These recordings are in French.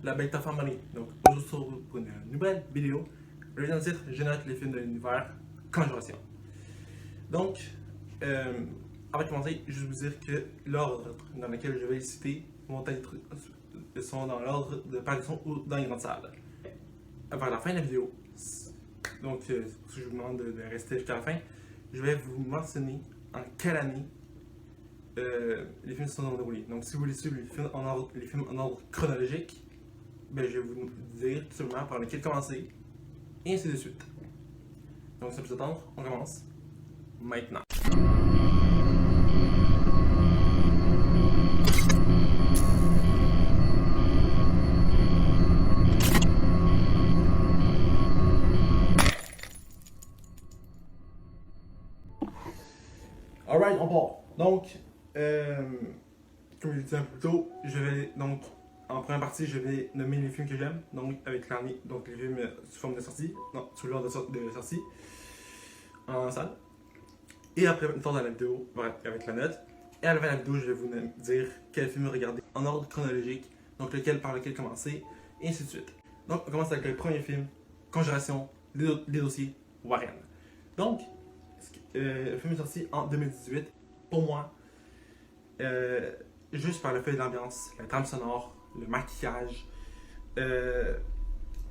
la Beta Family. Donc, aujourd'hui, on se retrouve pour une nouvelle vidéo. Le dans le titre, je note les films de l'univers Conjuration. Donc, avant de commencer, je vais vous dire que l'ordre dans lequel je vais les citer sont dans l'ordre de parution ou dans les grandes salles. Vers la fin de la vidéo, donc si je vous demande de rester jusqu'à la fin, je vais vous mentionner en quelle année les films se sont déroulés. Donc, si vous voulez suivre les films en ordre chronologique, ben, je vais vous dire tout simplement par lequel commencer, et ainsi de suite. Donc, sans plus attendre, on commence maintenant. Alright, on part. Donc, comme je le disais un peu plus tôt, je vais donc, en première partie, je vais nommer les films que j'aime, donc avec l'année, donc les films sous forme de sortie, non, sous l'ordre de sortie, en salle. Et après, une fois dans la vidéo, avec la note. Et à la fin de la vidéo, je vais vous dire quel film regarder en ordre chronologique, donc par lequel commencer, et ainsi de suite. Donc, on commence avec le premier film, Conjuration, les dossiers Warren. Donc, le film est sorti en 2018. Pour moi, juste par le fait de l'ambiance, la trame sonore, le maquillage,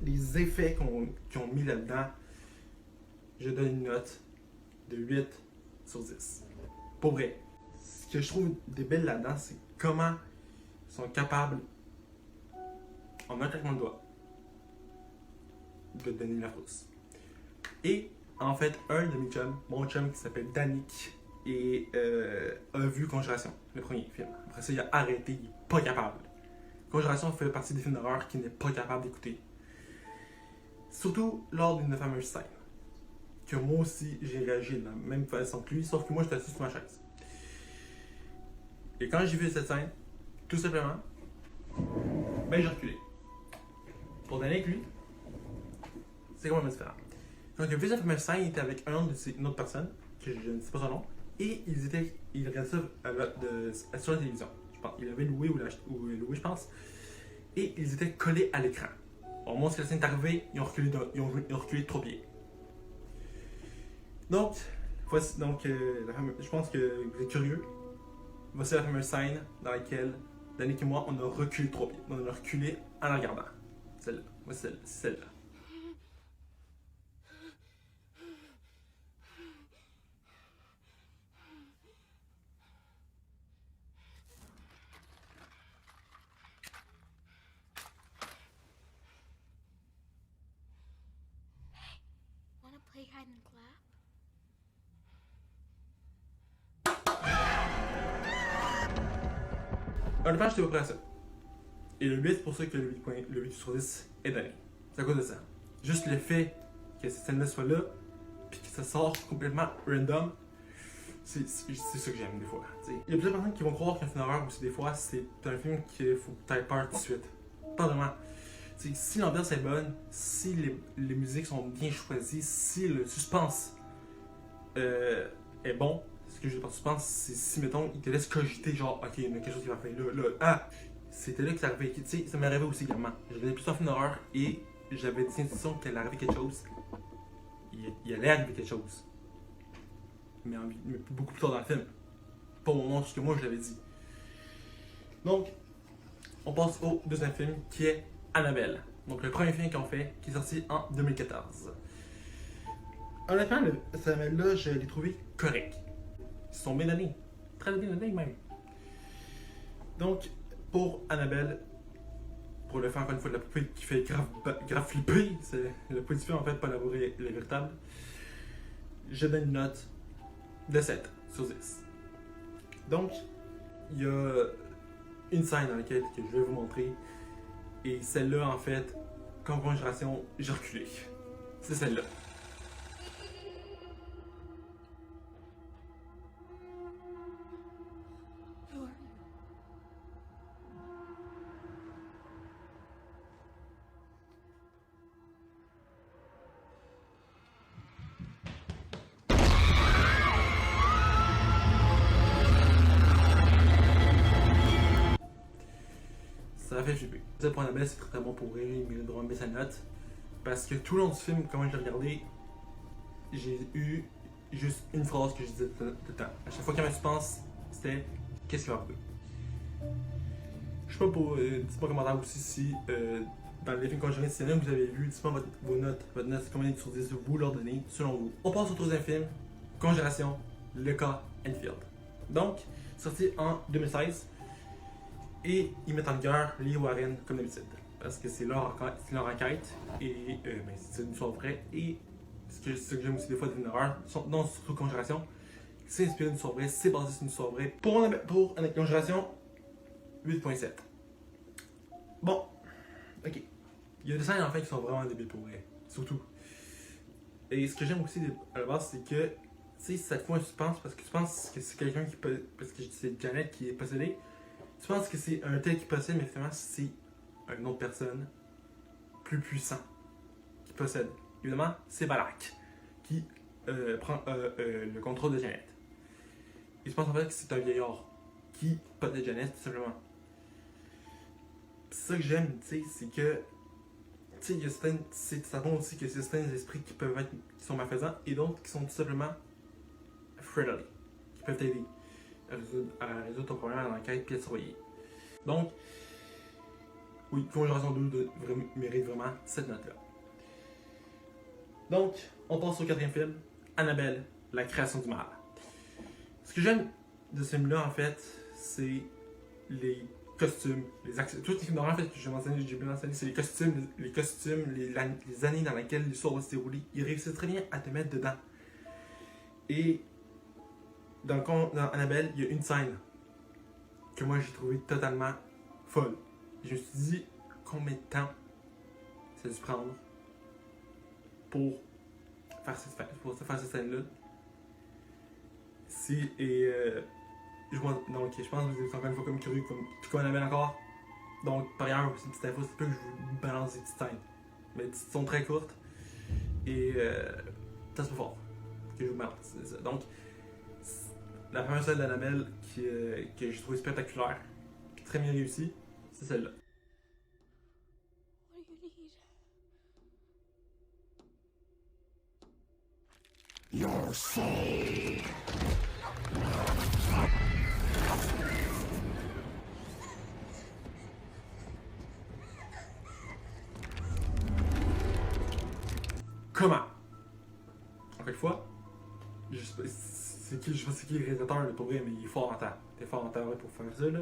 les effets qu'ils ont mis là-dedans, je donne une note de 8 sur 10. Pour vrai, ce que je trouve débile là-dedans, c'est comment ils sont capables, en un claquement de doigts, de donner la fausse. Et en fait, un de mes chums, mon chum qui s'appelle Danick, a vu Conjuration, le premier film. Après ça, il a arrêté, il n'est pas capable. Conjuration fait partie des films d'horreur qu'il n'est pas capable d'écouter. Surtout lors d'une fameuse scène. Que moi aussi, j'ai réagi de la même façon que lui, sauf que moi, j'étais assis sur ma chaise. Et quand j'ai vu cette scène, tout simplement, ben j'ai reculé. Pour Danick, lui, c'est complètement différent. Donc, il a vu cette fameuse scène, il était avec une autre personne, que je ne sais pas son nom, et il regardait ça sur la télévision. Je pense, il avait loué ou loué, je pense, et ils étaient collés à l'écran. Au moment où la scène est arrivée, ils ont reculé de 3 pieds. Donc, voici, je pense que vous êtes curieux. Voici la fameuse scène dans laquelle Danick et moi, on a reculé de 3 pieds. On a reculé en la regardant. Celle-là. Voici celle-là. Wanna play hide and clap? Honnêtement, j'étais pas prêt à ça. Et le 8, c'est pour ça que le 8 sur 10 est donné. C'est à cause de ça. Juste le fait que cette scène-là soit là, puis que ça sort complètement random, c'est ça que j'aime des fois. T'sais. Il y a plusieurs personnes qui vont croire qu'un film d'horreur aussi, des fois, c'est un film qu'il faut que tu aies peur tout de suite. Pas vraiment. T'sais, si l'ambiance est bonne, si les musiques sont bien choisies, si le suspense est bon, ce que je veux par suspense, c'est si, mettons, il te laisse cogiter, genre, ok, il y a quelque chose qui va faire là, c'était là que ça arrivait. Tu sais, ça m'est arrivé aussi également. J'avais plusieurs films d'horreur et j'avais des intuitions qu'il allait arriver quelque chose. Il allait arriver quelque chose. Mais beaucoup plus tard dans le film. Pas au moment où moi je l'avais dit. Donc, on passe au deuxième film qui est Annabelle. Donc, le premier film qu'on fait, qui est sorti en 2014. Honnêtement, cette Annabelle-là, je l'ai trouvé correct. Ils sont bien donnés. Très bien donnés même. Donc, pour Annabelle, pour le faire encore une fois de la poupée qui fait grave flipper, c'est la poupée du film en fait, pas la vraie, le véritable, je donne une note de 7 sur 10. Donc, il y a une scène dans laquelle que je vais vous montrer, et celle-là en fait, comme Conjuration, j'ai reculé. C'est celle-là. Ça a fait flipper. Ça pour Annabelle, c'est très bon pour rire, il mérite vraiment bien sa note. Parce que tout le long du film, comment je l'ai regardé, j'ai eu juste une phrase que je disais tout le temps. À chaque fois qu'il y avait un suspense, c'était qu'est-ce qui va arriver. Je sais pas pour. Dites-moi en commentaire aussi si dans les films Conjuring, si y en a que vous avez vu, dites-moi vos notes. Votre note, c'est combien sur 10 vous leur donnez, selon vous. On passe au troisième film, Conjuration, le cas Enfield. Donc, sorti en 2016. Et ils mettent en vigueur Lee Warren comme d'habitude. Parce que c'est leur enquête. Et c'est une histoire vraie. Et ce que j'aime aussi des fois d'une horreur, non surtout Conjuration, c'est inspiré d'une histoire vraie, c'est basé sur une histoire vraie. Pour une Conjuration, 8.7. Bon, ok. Il y a des scènes en fait qui sont vraiment débiles pour vrai. Surtout. Et ce que j'aime aussi à la base, c'est que, tu sais, ça te fait un suspense parce que tu penses que c'est quelqu'un qui peut. Parce que c'est Janet qui est possédée. Tu penses que c'est un tel qui possède, mais finalement, c'est une autre personne plus puissant qui possède. Évidemment, c'est Valak qui prend le contrôle de Janet. Et je pense en fait que c'est un vieillard qui possède Janet, tout simplement. C'est ça que j'aime, tu sais, c'est que. Tu sais, il y a certaines. Ça montre aussi que c'est certains esprits qui peuvent être. Qui sont malfaisants et d'autres qui sont tout simplement friendly. Qui peuvent t'aider à résoudre ton problème dans l'enquête puis à te surveiller. Donc, oui, Conjuration 2 mérite vraiment cette note-là. Donc, on passe au quatrième film, Annabelle, la création du mal. Ce que j'aime de ce film-là, en fait, c'est les costumes, les accessoires. Tous les films d'horreur, en fait, que j'ai bien mentionné, c'est les costumes, les années dans lesquelles l'histoire va se dérouler. Ils réussissent très bien à te mettre dedans. Et dans Annabelle, il y a une scène que moi j'ai trouvé totalement folle. Je me suis dit combien de temps ça a dû prendre pour faire cette scène-là. Je pense que vous êtes encore une fois comme curieux, comme Annabelle encore. Donc, par ailleurs, c'est une petite info, c'est pas que je vous balance des petites scènes. Mais les petites sont très courtes. Et ça se fait fort que je vous balance. Donc, la première scène d'Annabelle que j'ai trouvé spectaculaire, puis très bien réussie, c'est celle-là. What do you need? Your soul. Comment? Encore une fois, je sais pas c'est qui le réalisateur là, pour vrai, mais il est fort en temps. Il est fort en temps ouais, pour faire ça là.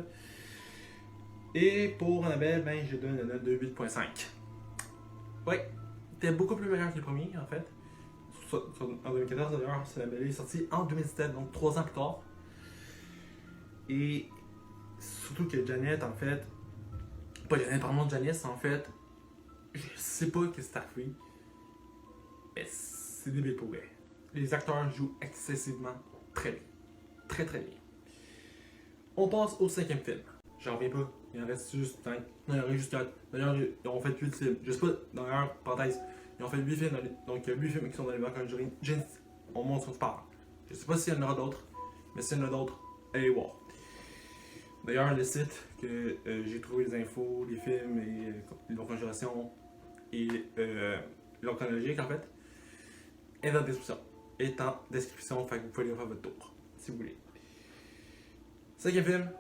Et pour Annabelle, ben je donne une note de 8.5. Ouais, c'était beaucoup plus meilleur que le premier en fait. En 2014 d'ailleurs, Annabelle est sortie en 2017, donc 3 ans plus tard. Et surtout que Janet en fait, pas Janet, pardon, Janice en fait, je sais pas que c'est arrivé. Mais c'est débile pour vrai. Les acteurs jouent excessivement très bien. Très très bien. On passe au cinquième film. J'en reviens pas. Il en reste juste 5. Non, il en reste juste 4. D'ailleurs, ils ont fait 8 films. Je sais pas, d'ailleurs, parenthèse, ils ont fait 8 films. Donc, il y a 8 films qui sont dans les bancs Conjuring. On montre ce qu'on se parle. Je sais pas s'il y en aura d'autres. Mais s'il y en a d'autres, allez voir. D'ailleurs, le site que j'ai trouvé les infos, les films et les conjurations et l'ordre chronologique en fait, est dans la description. Est en description, fait que vous pouvez aller faire votre tour, si vous voulez. Cinquième film,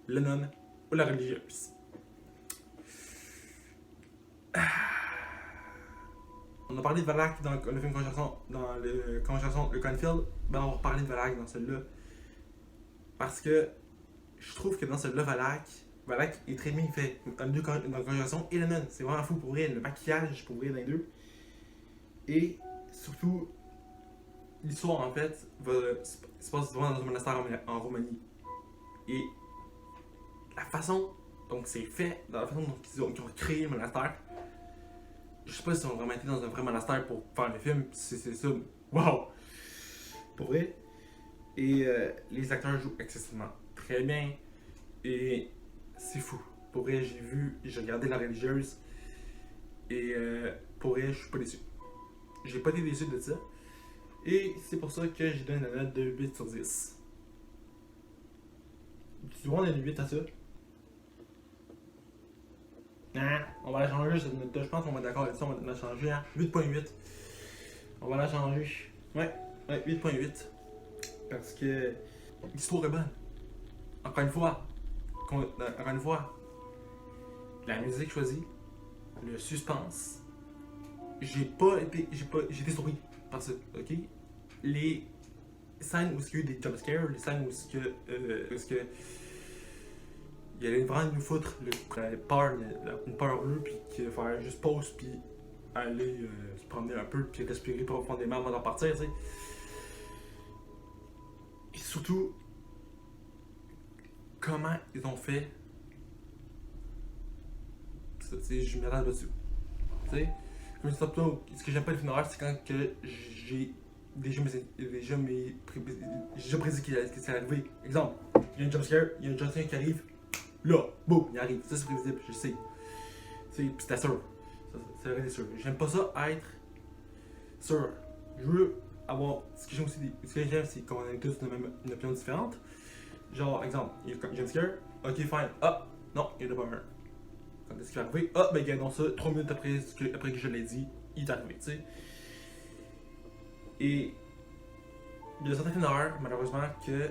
Le Nonne ou la religieuse. On a parlé de Valak dans le film Conjuration, dans le Conjuration, le Confield. Ben on va reparler de Valak dans celui-là. Parce que je trouve que dans celui-là, Valak est très bien fait. Dans le Conjuration et Le Nonne. C'est vraiment fou pour vrai. Le maquillage pour vrai dans les deux. Et surtout, l'histoire en fait se passe vraiment dans un monastère en Roumanie. Et la façon dont c'est fait, dans la façon dont ils ont créé le monastère, je sais pas s'ils ont vraiment été dans un vrai monastère pour faire le film, c'est ça, wow! Pour vrai. Et les acteurs jouent excessivement très bien. Et c'est fou. Pour vrai, j'ai regardé La Religieuse. Et pour vrai, je suis pas déçu. J'ai pas été déçu de ça. Et c'est pour ça que j'ai donné la note de 8 sur 10. Tu dois donner 8 à ça? Non, on va la changer cette note-là. Je pense qu'on va être d'accord avec ça. On va la changer à 8.8. On va la changer. Ouais, 8.8. Parce que l'histoire est bonne. Encore une fois, la musique choisie, le suspense. J'ai été surpris par ça, ok? Les scènes où il y a eu des jumpscares, les scènes où il allait vraiment nous foutre une peur bleue, puis qu'il allait faire juste pause, puis aller se promener un peu, puis respirer profondément avant d'en partir, tu sais. Et surtout, comment ils ont fait. Je m'attends dessus. Tu sais, comme je disais tantôt, ce que j'aime pas le film d'horreur, c'est quand que j'ai déjà prédit que ça allait arriver. Exemple, il y a un jumpscare, il y a un jumpscare qui arrive, là, boum, il arrive. Ça, c'est prévisible, je sais. Pis c'était sûr. C'est vrai, sûr. J'aime pas ça être sûr. Je veux avoir. Ce que j'aime, c'est qu'on ait tous une opinion différente. Genre, exemple, il y a un jumpscare, ok, fine. Ah, non, il n'y en a pas un. Quand est-ce qu'il est arrivé? Ah, ben regardons ça, 3 minutes après que je l'ai dit, il est arrivé, tu sais. Et il y a certains films d'horreur, malheureusement, que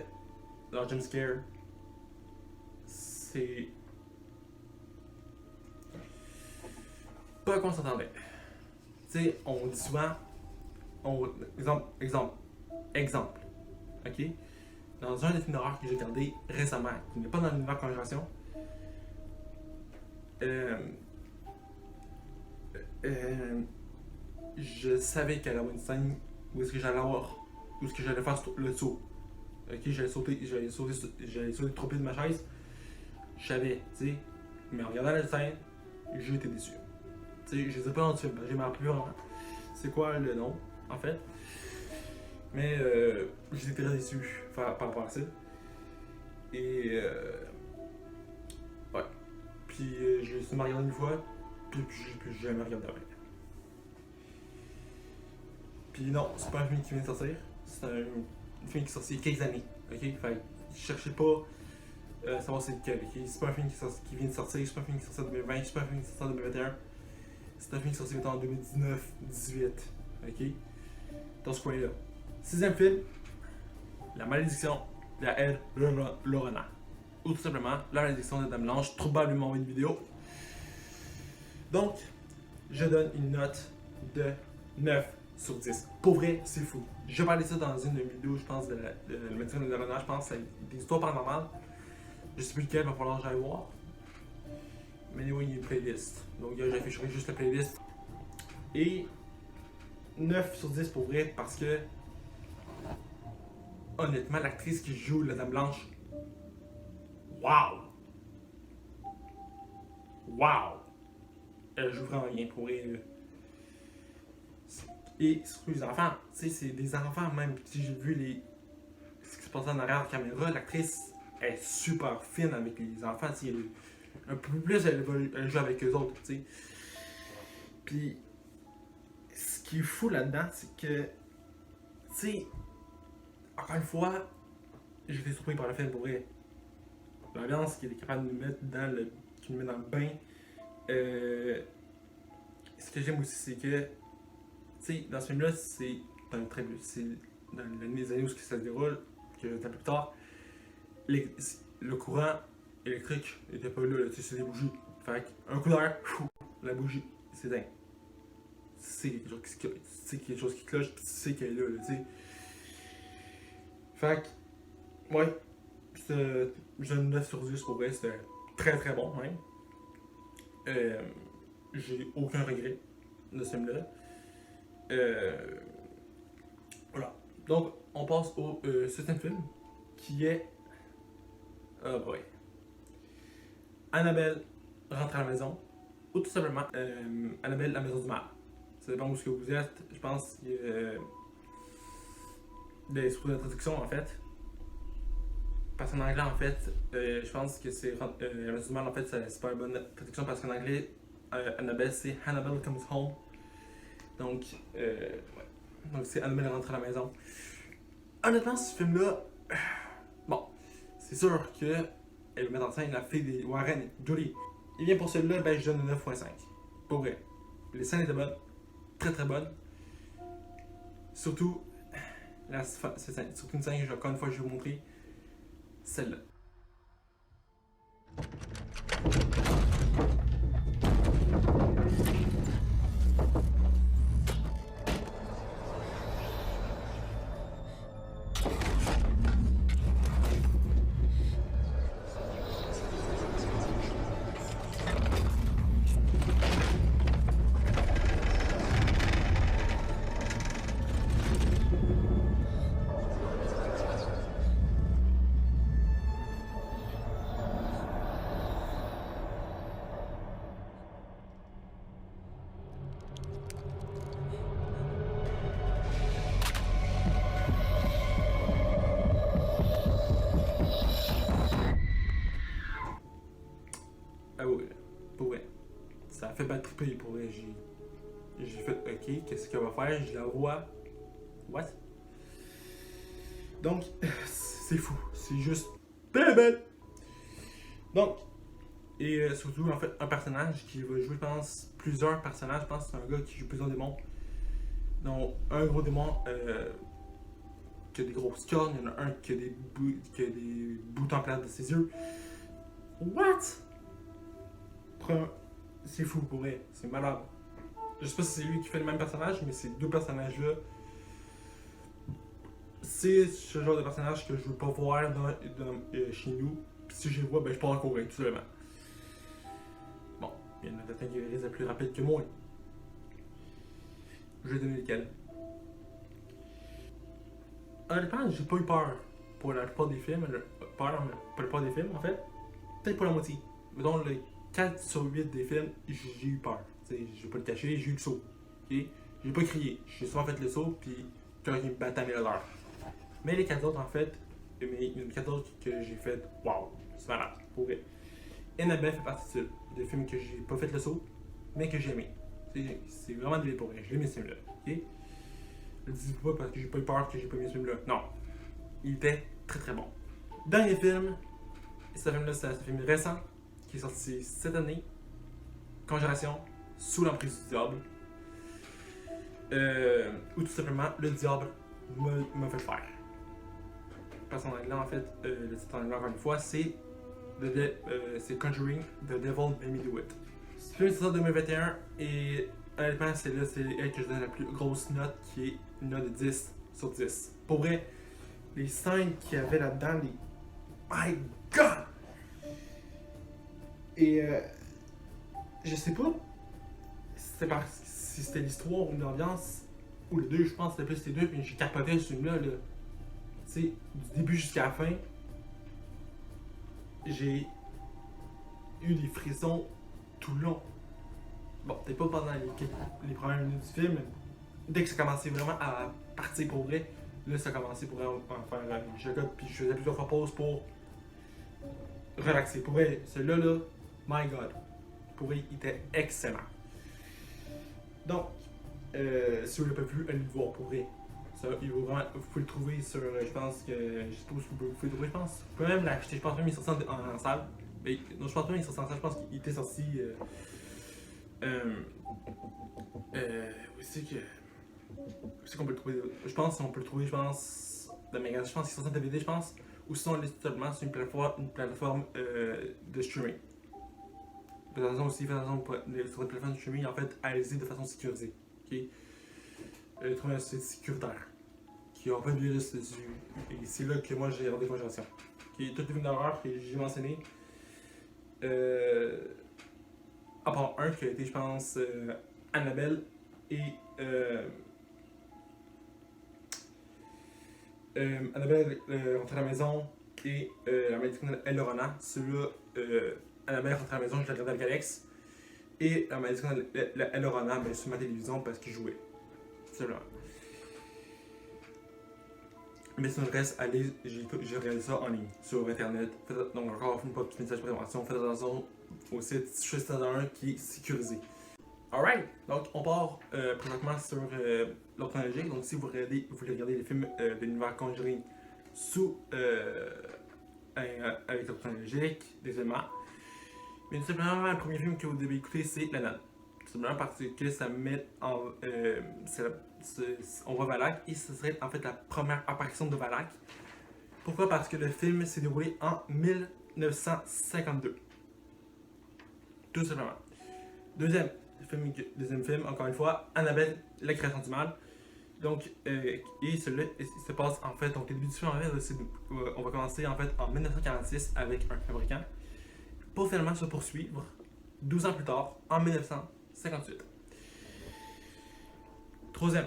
leur jumpscare, c'est pas à quoi on s'attendait. Tu sais, on dit souvent, exemple, ok? Dans un des films d'horreur que j'ai regardé récemment, qui n'est pas dans l'univers Conjuration, je savais qu'elle allait avoir une scène où est-ce que j'allais faire le saut. Ok, j'allais sauter trop de ma chaise. Je savais, tu sais. Mais en regardant la scène, j'ai été déçu. Tu sais, je sais pas dans le film, j'ai m'en rappelé vraiment. C'est quoi le nom, en fait. Mais j'étais très déçu par rapport à ça. Et ouais. Puis je l'ai seulement regardé une fois, puis j'ai plus jamais regardé après. Puis non, c'est pas un film qui vient de sortir, c'est un film qui est sorti il y a quelques années, ok? Fait cherchez pas savoir c'est lequel, ok? C'est pas un film qui vient de sortir, c'est pas un film qui est sorti en 2020, c'est pas un film qui est sorti en 2021. C'est un film qui est sorti en 2019-18, ok? Dans ce coin-là. 6e film, La malédiction de la Aide Lorena. Ou tout simplement, La malédiction de la Dame Blanche, probablement une vidéo. Donc, je donne une note de 9 sur 10. Pour vrai, c'est fou. Je parlais de ça dans une vidéo, je pense, de la malédiction de la Lorena, je pense, c'est des histoires paranormales. Je sais plus lequel, il va falloir que j'aille voir. Mais anyway, il y a une playlist. Donc, j'afficherai juste la playlist. Et 9 sur 10 pour vrai, parce que honnêtement, l'actrice qui joue la Dame Blanche, wow! Wow! Elle joue vraiment bien pour vrai. Et surtout les enfants, tu sais, c'est des enfants même. Si j'ai vu ce qui se passe en arrière de la caméra, l'actrice est super fine avec les enfants. Un peu plus, elle joue avec eux autres, tu sais. Puis, ce qui est fou là-dedans, c'est que, tu sais, encore une fois, j'ai été surpris par le film pour vrai. L'ambiance qu'il est capable de nous mettre qui nous met dans le bain. Ce que j'aime aussi, c'est que, tu sais, dans ce film-là, c'est dans les années où ça se déroule, que un peu plus tard, le courant électrique était pas là, c'est des bougies. Fait un coup d'air, la bougie s'éteint. C'est quelque chose qui cloche, pis tu sais qu'elle est là, tu sais. Fait que, ouais, j'ai un 9 sur 10 pour vrai, c'était très très bon même. J'ai aucun regret de ce film-là. Voilà. Donc, on passe au 7e film, qui est. Oh boy. Annabelle rentre à la maison, ou tout simplement Annabelle, la maison du mal. Ça dépend où ce que vous êtes. Je pense qu'il y a des sous de traduction en fait. Parce qu'en anglais, en fait, je pense que c'est la maison du mal, en fait, c'est pas une bonne traduction parce qu'en anglais, Annabelle, c'est Annabelle Comes Home. Donc, ouais. Donc, c'est Annabelle rentre à la maison. Honnêtement, ce film-là, bon, c'est sûr que elle met en scène la fille des Warren, Julie. Et bien pour celui-là, ben, je donne 9.5. Pour vrai. Les scènes étaient bonnes. Très très bonnes. Surtout, surtout une scène que encore une fois je vais vous montrer. Celle-là. Ah oui, pour vrai. Ça a fait battre triper pour vrai. J'ai fait ok, qu'est-ce qu'elle va faire? Je la vois. What? Donc, c'est fou. C'est juste très belle. Donc, et surtout, en fait, un personnage qui va jouer, je pense, plusieurs personnages. Je pense que c'est un gars qui joue plusieurs démons. Donc, un gros démon qui a des grosses cornes. Il y en a un qui a des boutons plates de ses yeux. What? C'est fou pour vrai. C'est malade. Je sais pas si c'est lui qui fait le même personnage, mais ces deux personnages-là, c'est ce genre de personnage que je veux pas voir chez nous. Puis si je les vois, ben je pars en courir, tout simplement. Bon, il y en a certains qui risquent d'être plus rapide que moi. Je vais donner lequel. Honnêtement, j'ai pas eu peur pour la plupart des films. Pour la plupart des films, en fait. Peut-être pour la moitié. Mettons, le 4 sur 8 des films, j'ai eu peur. Je vais pas le cacher, j'ai eu le saut. Okay? J'ai pas crié. J'ai souvent fait le saut, puis quand il me battait à 1000 à l'heure. Mais les 4 autres, en fait, les 4 autres que j'ai fait, waouh, c'est malade, pour vrai. Annabelle fait partie de films que j'ai pas fait le saut, mais que j'ai aimé. C'est vraiment des pour vrai. J'ai aimé ce film-là. Okay? Je le dis pas parce que j'ai pas eu peur que j'ai pas aimé ce film-là. Non. Il était très très bon. Dernier film, ce film-là, c'est un film récent qui est sorti cette année. Conjuration, sous l'emprise du diable. Ou tout simplement, le diable m'a fait faire. Parce qu'en anglais, en fait, le titre en anglais, encore une fois, c'est Conjuring, The Devil Made Me Do It. Ce film est sorti en 2021 et honnêtement, c'est elle que je donne la plus grosse note qui est une note de 10 sur 10. Pour vrai, les scènes qu'il y avait là-dedans, les. My God! Et je sais pas si c'était l'histoire ou l'ambiance, ou les deux, je pense que c'était plus les deux, puis j'ai capoté ce film-là. Là. Tu sais, du début jusqu'à la fin, j'ai eu des frissons tout le long. Bon, peut-être pas pendant les premières minutes du film, dès que ça commençait vraiment à partir pour vrai, là ça a commencé pour en faire une chocotte, puis je faisais plusieurs fois pause pour relaxer. Pour vrai, celui-là, là, my God, pour vrai, il était excellent. Donc, si vous l'avez pas vu, allez le voir pour vrai. Ça, il vaut vraiment, vous pouvez le trouver sur, je pense que, je sais pas où vous pouvez le trouver, je pense. Vous pouvez même l'acheter, je pense même qu'il est sorti en salle. Mais, non, je pense pas qu'il est sorti en salle, je pense qu'il était sorti. C'est qu'on peut le trouver. Je pense qu'on peut le trouver, je pense, dans le magasin. Je pense qu'il est sorti en DVD, je pense. Ou sinon, seulement sur une plateforme de streaming. Faites attention aussi, faites attention sur une plateforme de streaming, en fait, allez-y de façon sécurisée. Ok? Trouvez un site sécuritaire qui n'a pas de virus dessus. Et c'est là que moi j'ai regardé Conjuration. Okay? Toutes les films d'horreur que j'ai mentionné. À part un qui a été, je pense, Annabelle et. Annabelle rentre à la maison et la malédiction Elorana. Celui-là, Annabelle rentre à la maison, je l'ai regardé avec Alex. Et la malédiction Elorana, ben, sur ma télévision parce qu'il jouait. Simplement. Mais sinon, le reste, allez, j'ai regardé ça en ligne, sur internet. Donc, encore une fois, petit message de prévention. Faites attention au site juste dans un qui est sécurisé. Alright, donc on part présentement sur l'ordre chronologique. Donc, si vous voulez regarder les films de l'univers Conjuring avec l'ordre chronologique, deuxièmement. Mais tout simplement, le premier film que vous devez écouter, c'est La Nonne. Tout simplement parce que ça met en. On voit Valak et ce serait en fait la première apparition de Valak. Pourquoi? Parce que le film s'est déroulé en 1952. Tout simplement. Deuxième film, encore une fois, Annabelle, la création du mal. Donc, et celui-là, il se passe en fait, donc le début du film, en fait, on va commencer en fait en 1946 avec un fabricant, pour finalement se poursuivre 12 ans plus tard, en 1958. Troisième,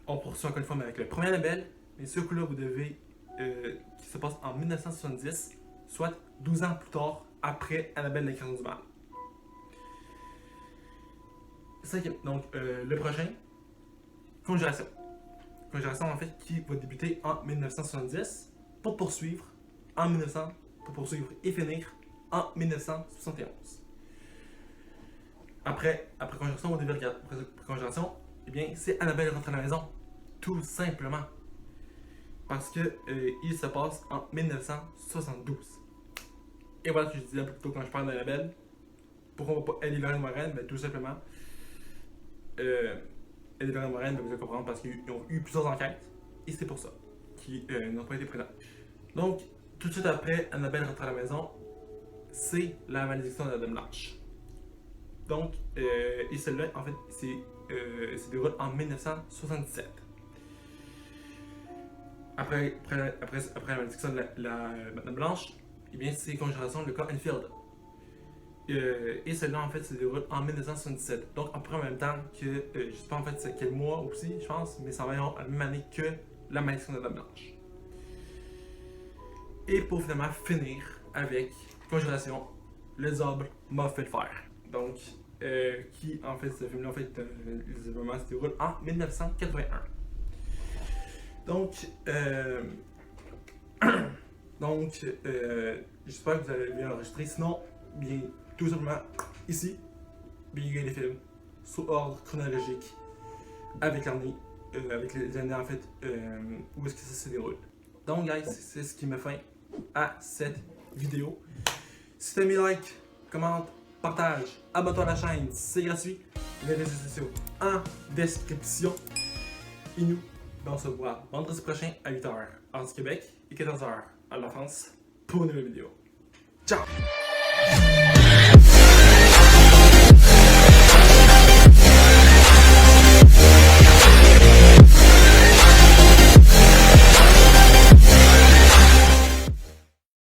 on poursuit encore une fois avec le premier Annabelle, mais ce coup-là, vous devez, qui se passe en 1970, soit 12 ans plus tard, après Annabelle, la création du mal. Cinquième, donc le prochain, Conjuration. Conjuration, en fait, qui va débuter en 1970 pour poursuivre et finir en 1971. Après Conjuration, vous devez regarder. Après Conjuration, eh bien, c'est Annabelle rentre à la maison. Tout simplement. Parce que il se passe en 1972. Et voilà ce que je disais un peu plus tôt quand je parle d'Annabelle. Pourquoi on va pas aider Lorraine Morin? Ben, tout simplement. Et Lorraine Morin, vous allez comprendre parce qu'ils ont eu plusieurs enquêtes et c'est pour ça qu'ils n'ont pas été présents. Donc, tout de suite après Annabelle rentre à la maison, c'est la malédiction de la Dame Blanche. Donc, et celle-là, en fait, se déroule en 1977. Après la malédiction de la Dame Blanche, eh bien, c'est Conjuration, le cas Enfield. Et celle-là, en fait, se déroule en 1977. Donc, à peu près en même temps que, je sais pas en fait c'est quel mois aussi, je pense, mais ça va être à la même année que la malédiction de la Dame Blanche. Et pour finalement finir avec Conjuration, le diable m'a fait le faire. Donc, qui, en fait, ce film-là, en fait, vraiment se déroule en 1981. Donc, j'espère que vous avez bien enregistré. Sinon, bien, tout simplement, ici, bien, il y a les films, sous ordre chronologique, avec l'année, avec les années, en fait, où est-ce que ça se déroule. Donc, guys, c'est ce qui me fait à cette vidéo. Si t'as mis like, commente, partage, abonne-toi à la chaîne, c'est gratuit. Les réseaux sociaux en description. Et nous, on se voit vendredi prochain à 8h en Québec et 14h à la France pour une nouvelle vidéo. Ciao!